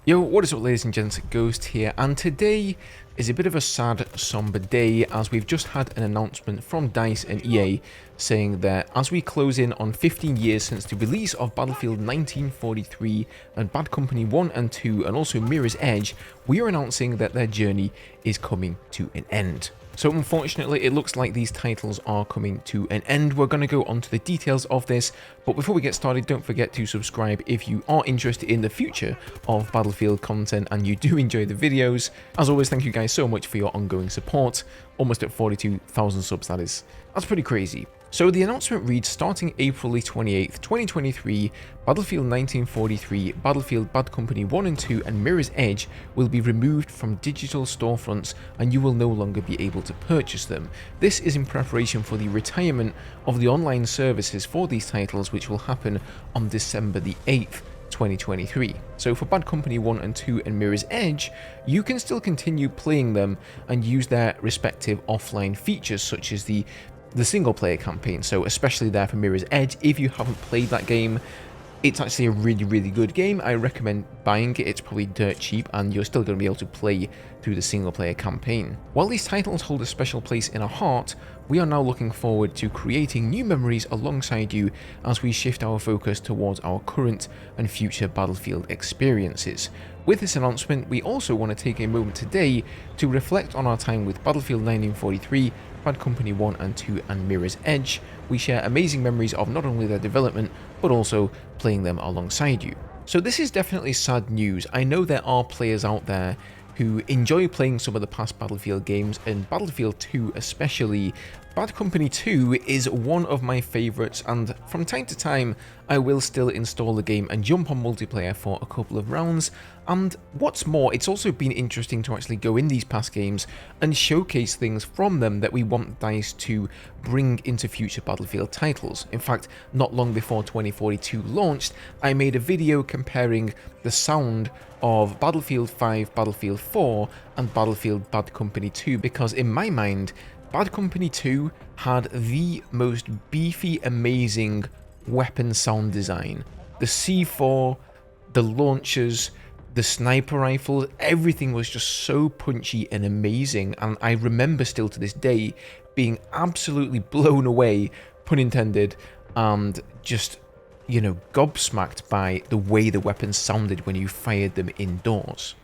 Yo, what is up ladies and gents, Ghost here, and today is a bit of a sad, somber day as we've just had an announcement from DICE and EA saying that as we close in on 15 years since the release of Battlefield 1943 and Bad Company 1 and 2 and also Mirror's Edge, we are announcing that their journey is coming to an end. So unfortunately, it looks like these titles are coming to an end. We're going to go on to the details of this, but before we get started, don't forget to subscribe if you are interested in the future of Battlefield content and you do enjoy the videos. As always, thank you guys so much for your ongoing support. Almost at 42,000 subs, that is. That's pretty crazy. So the announcement reads, starting April 28th, 2023, Battlefield 1943, Battlefield Bad Company 1 and 2 and Mirror's Edge will be removed from digital storefronts and you will no longer be able to purchase them. This is in preparation for the retirement of the online services for these titles, which will happen on December the 8th. 2023. So for Bad Company 1 and 2 and Mirror's Edge, you can still continue playing them and use their respective offline features such as the single player campaign. So especially there for Mirror's Edge, if you haven't played that game, it's actually a really good game. I recommend buying it. It's probably dirt cheap and you're still going to be able to play through the single player campaign. While these titles hold a special place in our heart, we are now looking forward to creating new memories alongside you as we shift our focus towards our current and future Battlefield experiences. With this announcement, we also want to take a moment today to reflect on our time with Battlefield 1943, Bad Company 1 and 2 and Mirror's Edge. We share amazing memories of not only their development, but also playing them alongside you. So this is definitely sad news. I know there are players out there who enjoy playing some of the past Battlefield games, and Battlefield 2 especially. Bad Company 2 is one of my favourites, and from time to time I will still install the game and jump on multiplayer for a couple of rounds. And what's more, it's also been interesting to actually go in these past games and showcase things from them that we want DICE to bring into future Battlefield titles. In fact, not long before 2042 launched, I made a video comparing the sound of Battlefield 5, Battlefield 4 and Battlefield Bad Company 2, because in my mind, Bad Company 2 had the most beefy, amazing weapon sound design. The C4, the launchers, the sniper rifles, everything was just so punchy and amazing, and I remember still to this day being absolutely blown away, pun intended, and just, you know, gobsmacked by the way the weapons sounded when you fired them indoors.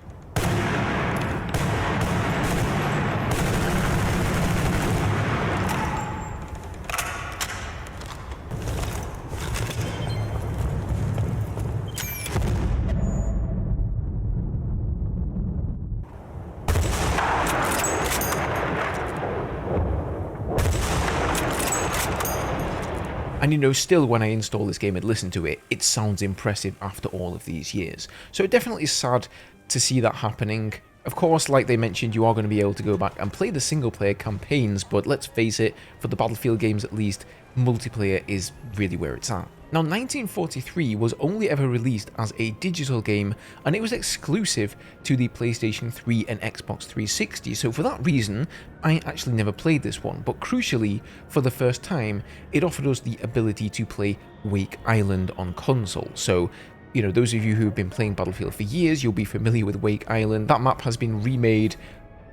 And you know, still when I install this game and listen to it, it sounds impressive after all of these years. So it definitely is sad to see that happening. Of course, like they mentioned, you are going to be able to go back and play the single player campaigns, but let's face it, for the Battlefield games at least, multiplayer is really where it's at. Now, 1943 was only ever released as a digital game, and it was exclusive to the PlayStation 3 and Xbox 360, so for that reason, I actually never played this one, but crucially, for the first time, it offered us the ability to play Wake Island on console. So, you know, those of you who have been playing Battlefield for years, you'll be familiar with Wake Island. That map has been remade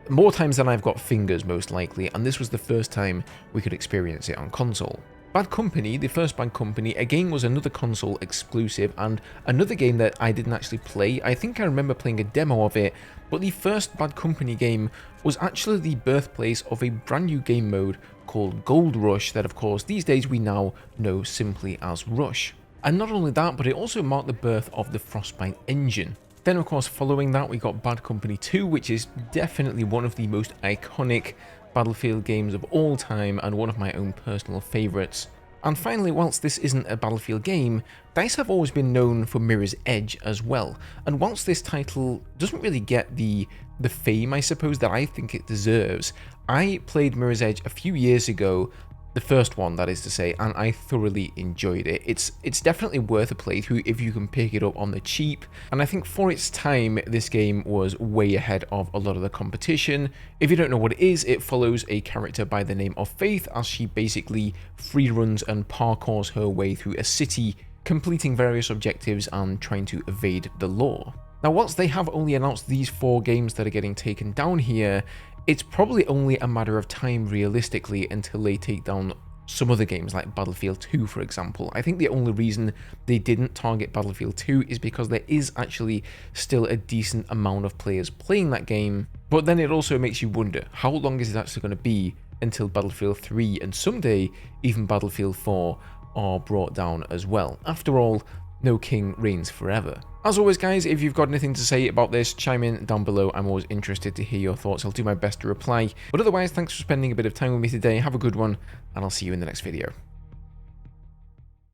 more times than I've got fingers, most likely, and this was the first time we could experience it on console. Bad Company, the first Bad Company, again was another console exclusive and another game that I didn't actually play. I think I remember playing a demo of it, but the first Bad Company game was actually the birthplace of a brand new game mode called Gold Rush that, of course, these days we now know simply as Rush. And not only that, but it also marked the birth of the Frostbite engine. Then, of course, following that, we got Bad Company 2, which is definitely one of the most iconic Battlefield games of all time and one of my own personal favourites. And finally, whilst this isn't a Battlefield game, DICE have always been known for Mirror's Edge as well. And whilst this title doesn't really get the fame, I suppose, that I think it deserves, I played Mirror's Edge a few years ago, the first one, that is to say, and I thoroughly enjoyed it. It's definitely worth a playthrough if you can pick it up on the cheap, and I think for its time, this game was way ahead of a lot of the competition. If you don't know what it is, it follows a character by the name of Faith as she basically free runs and parkours her way through a city, completing various objectives and trying to evade the law. Now, whilst they have only announced these 4 games that are getting taken down here, it's probably only a matter of time realistically until they take down some other games like Battlefield 2, for example. I think the only reason they didn't target Battlefield 2 is because there is actually still a decent amount of players playing that game, but then it also makes you wonder, how long is it actually going to be until Battlefield 3 and someday even Battlefield 4 are brought down as well? After all, no king reigns forever. As always, guys, if you've got anything to say about this, chime in down below. I'm always interested to hear your thoughts. I'll do my best to reply. But otherwise, thanks for spending a bit of time with me today. Have a good one, and I'll see you in the next video.